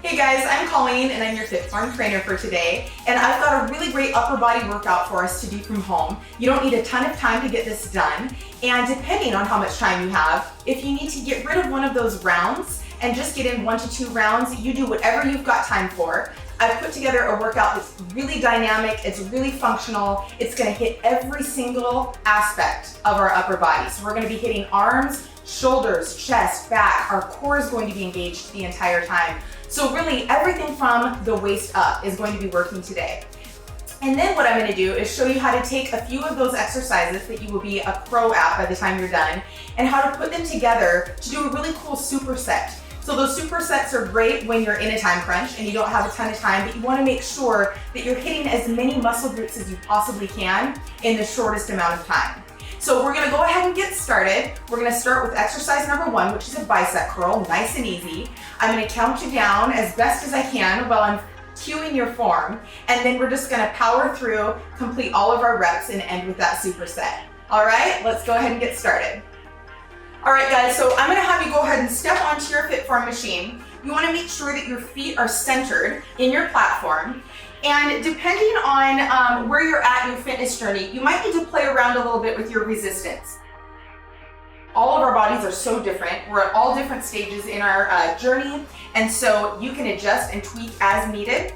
Hey guys, I'm Colleen and I'm your FitForm trainer for today, and I've got a really great upper body workout for us to do from home. You don't need a ton of time to get this done, and depending on how much time you have, if you need to get rid of one of those rounds and just get in 1 to 2 rounds, you do whatever you've got time for. I've put together a workout that's really dynamic, it's really functional, it's gonna hit every single aspect of our upper body. So we're gonna be hitting arms, shoulders, chest, back. Our core is going to be engaged the entire time. So really everything from the waist up is going to be working today. And then what I'm going to do is show you how to take a few of those exercises that you will be a pro at by the time you're done, and how to put them together to do a really cool superset. So those supersets are great when you're in a time crunch and you don't have a ton of time, but you want to make sure that you're hitting as many muscle groups as you possibly can in the shortest amount of time. So we're gonna go ahead and get started. We're gonna start with exercise number 1, which is a bicep curl, nice and easy. I'm gonna count you down as best as I can while I'm cueing your form, and then we're just gonna power through, complete all of our reps, and end with that superset. All right, let's go ahead and get started. All right guys, so I'm gonna have you go ahead and step onto your FitForm machine. You wanna make sure that your feet are centered in your platform. And depending on where you're at in your fitness journey, you might need to play around a little bit with your resistance. All of our bodies are so different. We're at all different stages in our journey, and so you can adjust and tweak as needed.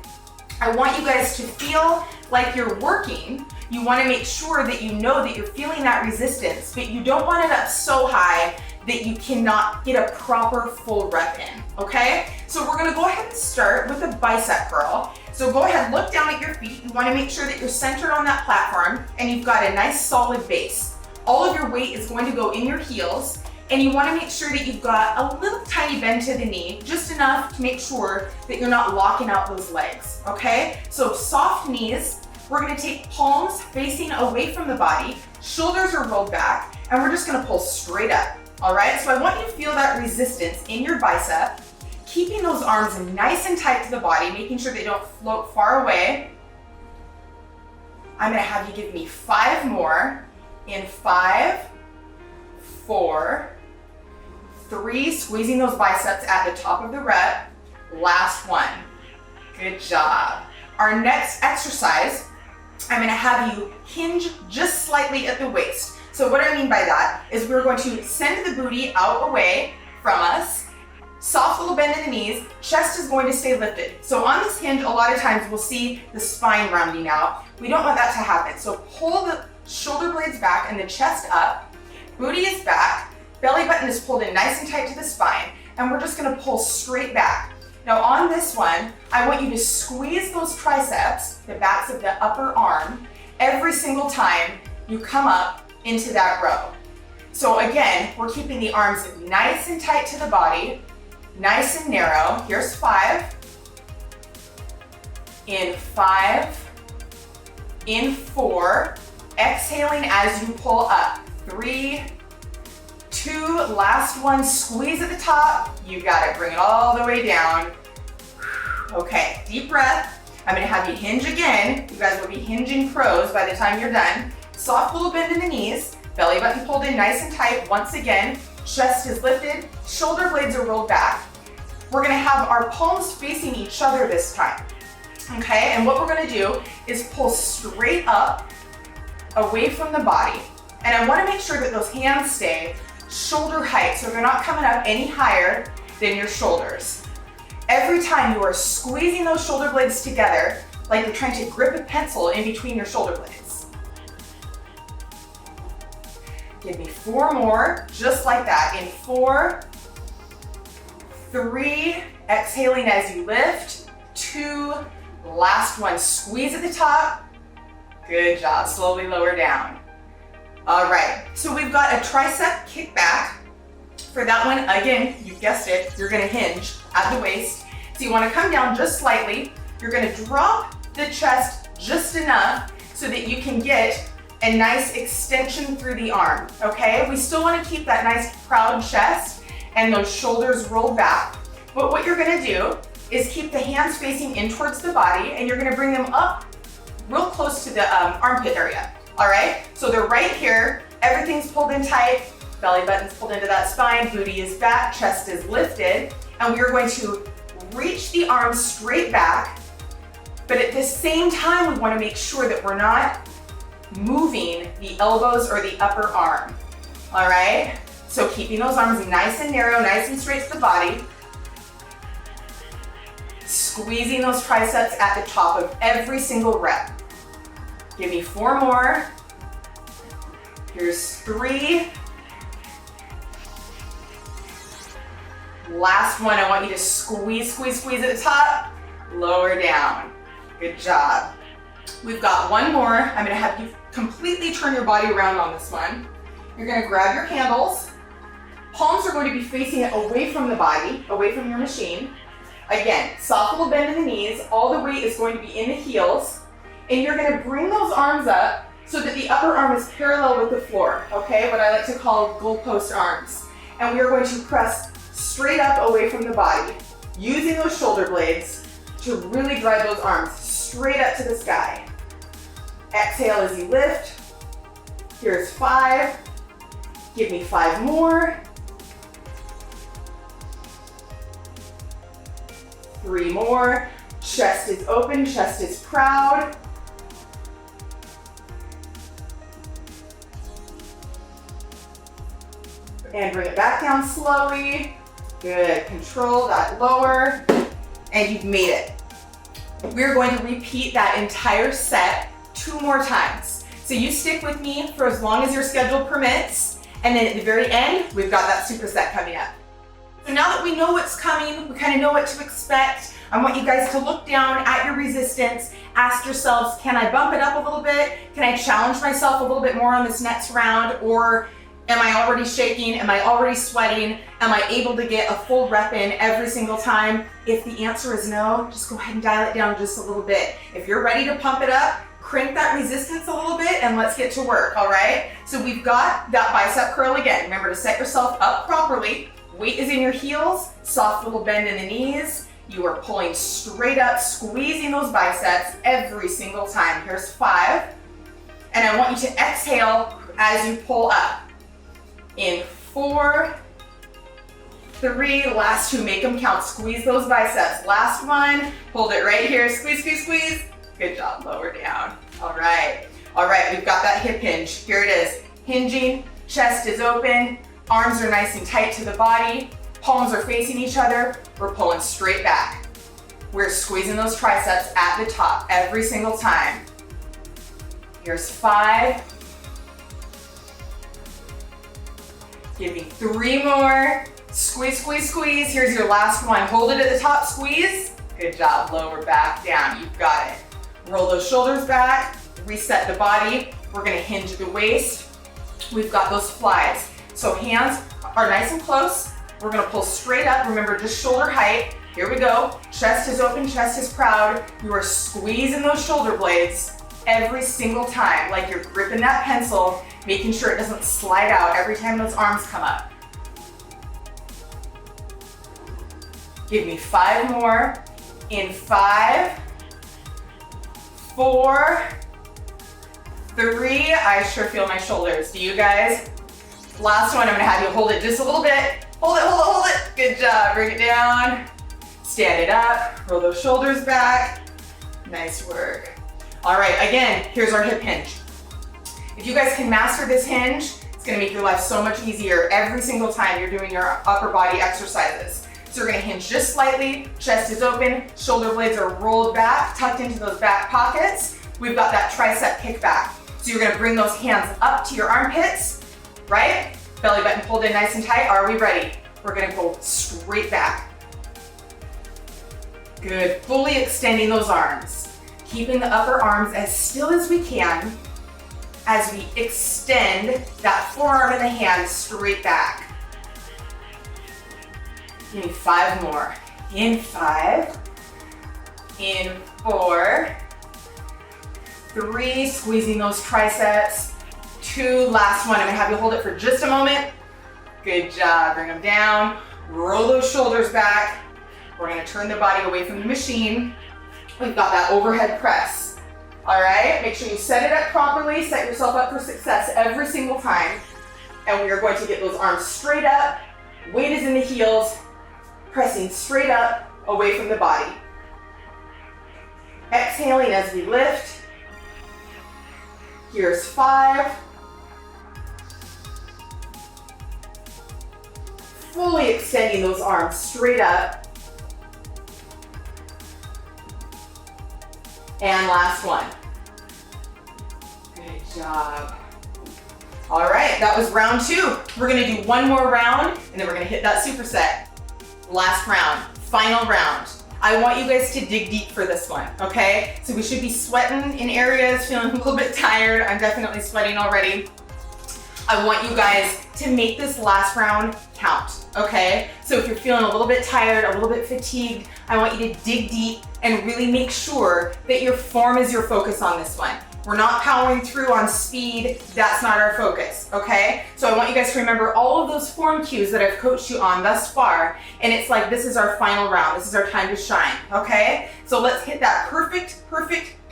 I want you guys to feel like you're working. You want to make sure that you know that you're feeling that resistance, but you don't want it up so high that you cannot get a proper full rep in, okay? So we're gonna go ahead and start with a bicep curl. So go ahead, look down at your feet. You wanna make sure that you're centered on that platform and you've got a nice solid base. All of your weight is going to go in your heels, and you wanna make sure that you've got a little tiny bend to the knee, just enough to make sure that you're not locking out those legs, okay? So soft knees. We're gonna take palms facing away from the body, shoulders are rolled back, and we're just gonna pull straight up. All right, so I want you to feel that resistance in your bicep, keeping those arms nice and tight to the body, making sure they don't float far away. I'm gonna have you give me 5 more. In 5, 4, 3, squeezing those biceps at the top of the rep. Last one. Good job. Our next exercise, I'm gonna have you hinge just slightly at the waist. So what I mean by that is we're going to send the booty out away from us, soft little bend in the knees, chest is going to stay lifted. So on this hinge, a lot of times we'll see the spine rounding out. We don't want that to happen. So pull the shoulder blades back and the chest up, booty is back, belly button is pulled in nice and tight to the spine, and we're just gonna pull straight back. Now on this one, I want you to squeeze those triceps, the backs of the upper arm, every single time you come up into that row. So again, we're keeping the arms nice and tight to the body, nice and narrow. Here's 5. In 5. In 4. Exhaling as you pull up. 3, 2, last one, squeeze at the top. You got it, bring it all the way down. Okay, deep breath. I'm gonna have you hinge again. You guys will be hinging pros by the time you're done. Soft little bend in the knees, belly button pulled in nice and tight. Once again, chest is lifted, shoulder blades are rolled back. We're gonna have our palms facing each other this time, okay? And what we're gonna do is pull straight up, away from the body. And I wanna make sure that those hands stay shoulder height, so they're not coming up any higher than your shoulders. Every time you are squeezing those shoulder blades together, like you're trying to grip a pencil in between your shoulder blades. Give me 4 more, just like that. In 4, 3, exhaling as you lift. 2, last one, squeeze at the top. Good job, slowly lower down. All right, so we've got a tricep kickback. For that one, again, you guessed it, you're gonna hinge at the waist. So you wanna come down just slightly. You're gonna drop the chest just enough so that you can get a nice extension through the arm, okay? We still wanna keep that nice proud chest and those shoulders rolled back. But what you're gonna do is keep the hands facing in towards the body, and you're gonna bring them up real close to the armpit area, all right? So they're right here, everything's pulled in tight, belly button's pulled into that spine, booty is back, chest is lifted, and we are going to reach the arms straight back, but at the same time, we want to make sure that we're not moving the elbows or the upper arm. All right? So keeping those arms nice and narrow, nice and straight to the body. Squeezing those triceps at the top of every single rep. Give me 4 more. Here's 3. Last one, I want you to squeeze, squeeze, squeeze at the top, lower down. Good job. We've got 1 more. I'm gonna have you completely turn your body around on this one. You're gonna grab your handles. Palms are going to be facing away from the body, away from your machine. Again, soft little bend in the knees. All the weight is going to be in the heels. And you're gonna bring those arms up so that the upper arm is parallel with the floor, okay? What I like to call goalpost arms. And we are going to press straight up away from the body, using those shoulder blades to really drive those arms straight up to the sky. Exhale as you lift. Here's 5. Give me 5 more. 3 more. Chest is open, chest is proud. And bring it back down slowly. Good, control that lower. And you've made it. We're going to repeat that entire set 2 more times. So you stick with me for as long as your schedule permits. And then at the very end, we've got that superset coming up. So now that we know what's coming, we kind of know what to expect, I want you guys to look down at your resistance, ask yourselves, can I bump it up a little bit? Can I challenge myself a little bit more on this next round? Or am I already shaking? Am I already sweating? Am I able to get a full rep in every single time? If the answer is no, just go ahead and dial it down just a little bit. If you're ready to pump it up, crank that resistance a little bit and let's get to work, all right? So we've got that bicep curl again. Remember to set yourself up properly. Weight is in your heels, soft little bend in the knees. You are pulling straight up, squeezing those biceps every single time. Here's 5. And I want you to exhale as you pull up. In 4, 3, last 2, make them count. Squeeze those biceps. Last one, hold it right here. Squeeze, squeeze, squeeze. Good job, lower down. All right, we've got that hip hinge. Here it is, hinging, chest is open, arms are nice and tight to the body, palms are facing each other, we're pulling straight back. We're squeezing those triceps at the top every single time. Here's 5. Give me 3 more. Squeeze, squeeze, squeeze. Here's your last one. Hold it at the top, squeeze. Good job, lower back down, you've got it. Roll those shoulders back, reset the body. We're gonna hinge the waist. We've got those flies. So hands are nice and close. We're gonna pull straight up. Remember, just shoulder height. Here we go. Chest is open, chest is proud. You are squeezing those shoulder blades every single time, like you're gripping that pencil, making sure it doesn't slide out every time those arms come up. Give me 5 more. In 5, 4, 3, I sure feel my shoulders. Do you guys? Last one, I'm gonna have you hold it just a little bit. Hold it, hold it, hold it. Good job, bring it down. Stand it up, roll those shoulders back. Nice work. All right, again, here's our hip hinge. If you guys can master this hinge, it's gonna make your life so much easier every single time you're doing your upper body exercises. So we're gonna hinge just slightly, chest is open, shoulder blades are rolled back, tucked into those back pockets. We've got that tricep kickback. So you're gonna bring those hands up to your armpits, right? Belly button pulled in nice and tight. Are we ready? We're gonna go straight back. Good, fully extending those arms. Keeping the upper arms as still as we can as we extend that forearm and the hand straight back. Give me 5 more. In 5, in 4, 3, squeezing those triceps. 2, last one. I'm gonna have you hold it for just a moment. Good job, bring them down. Roll those shoulders back. We're gonna turn the body away from the machine. We've got that overhead press. All right, make sure you set it up properly, set yourself up for success every single time. And we are going to get those arms straight up. Weight is in the heels, pressing straight up away from the body. Exhaling as we lift. Here's 5. Fully extending those arms straight up. And last one. Good job. All right, that was round 2. We're gonna do one more round and then we're gonna hit that superset. Last round, final round. I want you guys to dig deep for this one, okay? So we should be sweating in areas, feeling a little bit tired. I'm definitely sweating already. I want you guys to make this last round count, okay? So if you're feeling a little bit tired, a little bit fatigued, I want you to dig deep and really make sure that your form is your focus on this one. We're not powering through on speed. That's not our focus, okay? So I want you guys to remember all of those form cues that I've coached you on thus far, and it's like this is our final round. This is our time to shine, okay? So let's hit that perfect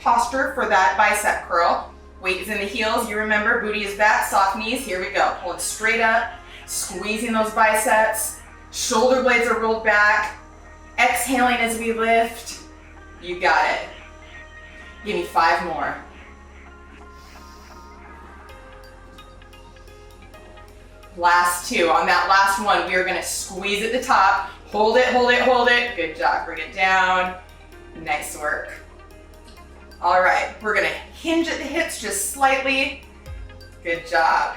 posture for that bicep curl. Weight is in the heels. You remember, booty is back, soft knees. Here we go. Pull it straight up, squeezing those biceps. Shoulder blades are rolled back. Exhaling as we lift. You got it. Give me 5 more. Last 2. On that last one, we are gonna squeeze at the top. Hold it, hold it, hold it. Good job. Bring it down. Nice work. All right, we're gonna hinge at the hips just slightly. Good job.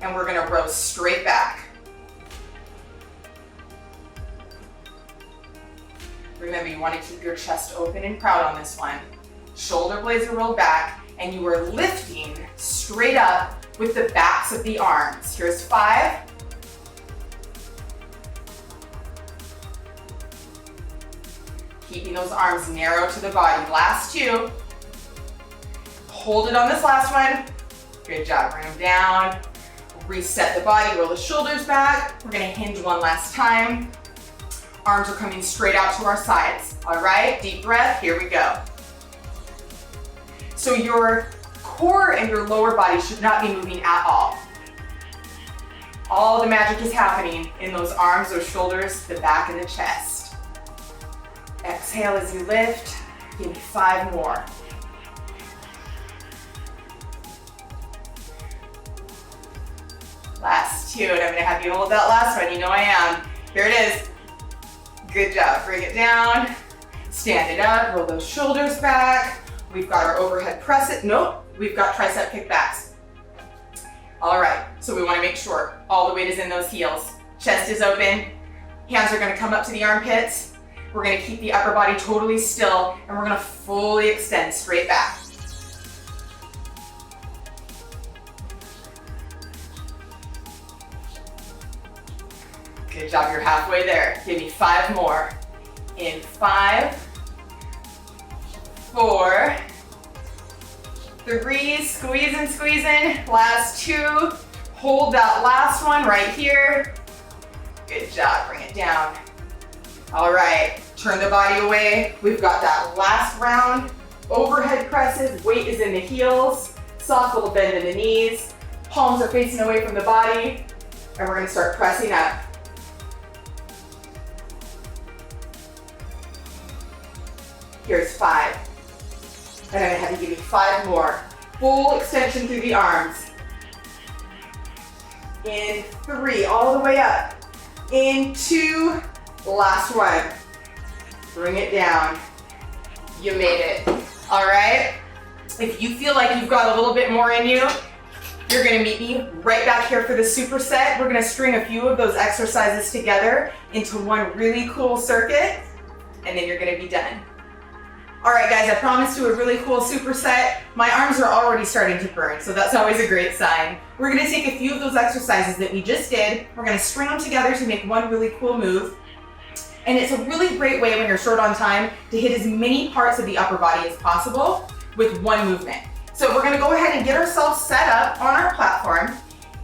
And we're gonna row straight back. Remember, you wanna keep your chest open and proud on this one. Shoulder blades are rolled back, and you are lifting straight up with the backs of the arms. Here's 5. Keeping those arms narrow to the body. Last 2. Hold it on this last one. Good job. Bring them down. Reset the body. Roll the shoulders back. We're going to hinge one last time. Arms are coming straight out to our sides. All right. Deep breath. Here we go. So your core and your lower body should not be moving at all. All the magic is happening in those arms, those shoulders, the back, and the chest. Exhale as you lift. Give me 5 more. Last 2, and I'm gonna have you hold that last one. You know I am. Here it is. Good job. Bring it down. Stand it up. Roll those shoulders back. We've got our overhead press it. Nope. We've got tricep kickbacks. All right. So we want to make sure all the weight is in those heels. Chest is open. Hands are going to come up to the armpits. We're going to keep the upper body totally still, and we're going to fully extend straight back. Good job, you're halfway there. Give me 5 more. In 5, 4, 3, squeezing, squeezing. Last 2, hold that last one right here. Good job, bring it down. All right, turn the body away. We've got that last round. Overhead presses, weight is in the heels. Soft little bend in the knees. Palms are facing away from the body. And we're gonna start pressing up. Here's 5. And I'm gonna have you give me 5 more. Full extension through the arms. In 3, all the way up. In 2, last one. Bring it down. You made it. All right. If you feel like you've got a little bit more in you, you're gonna meet me right back here for the superset. We're gonna string a few of those exercises together into one really cool circuit, and then you're gonna be done. All right, guys, I promised you a really cool superset. My arms are already starting to burn, so that's always a great sign. We're gonna take a few of those exercises that we just did. We're gonna string them together to make one really cool move. And it's a really great way when you're short on time to hit as many parts of the upper body as possible with one movement. So we're gonna go ahead and get ourselves set up on our platform,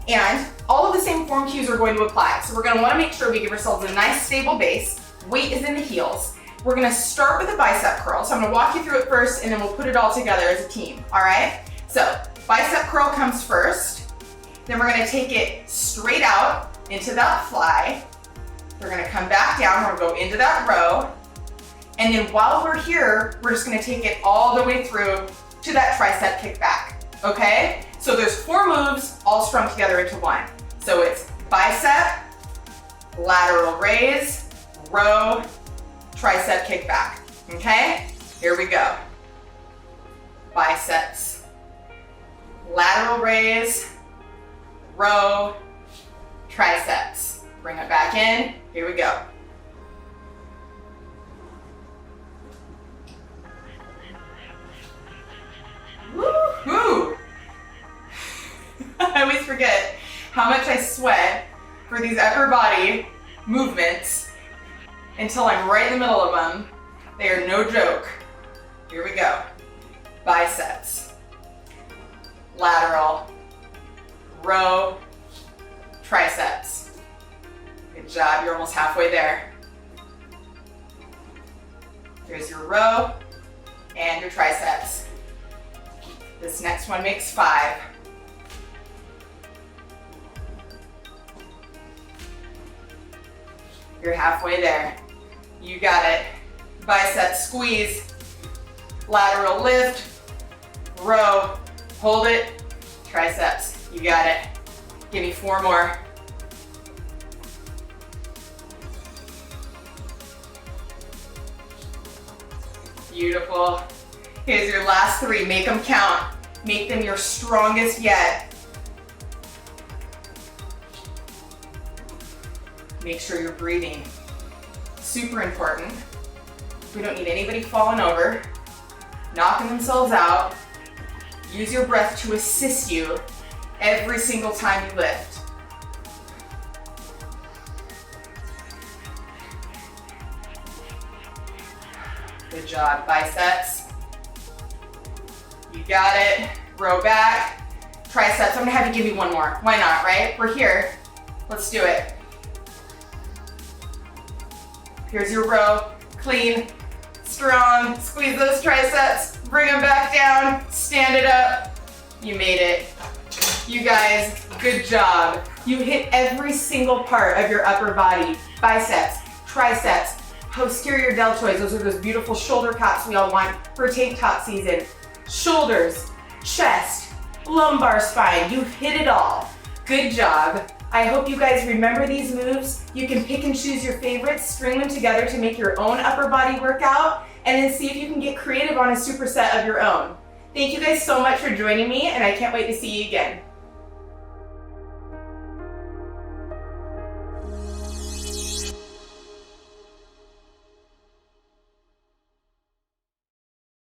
and all of the same form cues are going to apply. So we're gonna wanna make sure we give ourselves a nice stable base. Weight is in the heels. We're gonna start with a bicep curl. So I'm gonna walk you through it first, and then we'll put it all together as a team, all right? So bicep curl comes first. Then we're gonna take it straight out into that fly. We're gonna come back down, we're gonna go into that row. And then while we're here, we're just gonna take it all the way through to that tricep kickback, okay? So there's 4 moves all strung together into one. So it's bicep, lateral raise, row, tricep kickback, okay? Here we go. Biceps, lateral raise, row, triceps. Bring it back in, here we go. Woo-hoo! I always forget how much I sweat for these upper body movements until I'm right in the middle of them. They are no joke. Here we go. Biceps, lateral, row, triceps. Good job, you're almost halfway there. Here's your row and your triceps. This next one makes 5. You're halfway there. You got it. Bicep squeeze, lateral lift, row, hold it, triceps. You got it. Give me 4 more. Beautiful. Here's your last 3. Make them count. Make them your strongest yet. Make sure you're breathing. Super important. We don't need anybody falling over, knocking themselves out. Use your breath to assist you every single time you lift. Good job, biceps. You got it. Row back. Triceps. I'm gonna have you give me 1 more. Why not, right? We're here. Let's do it. Here's your row. Clean, strong. Squeeze those triceps. Bring them back down. Stand it up. You made it. You guys, good job. You hit every single part of your upper body. Biceps, triceps, posterior deltoids. Those are those beautiful shoulder caps we all want for tank top season. Shoulders, chest, lumbar spine. You hit it all. Good job. I hope you guys remember these moves. You can pick and choose your favorites, string them together to make your own upper body workout, and then see if you can get creative on a superset of your own. Thank you guys so much for joining me, and I can't wait to see you again.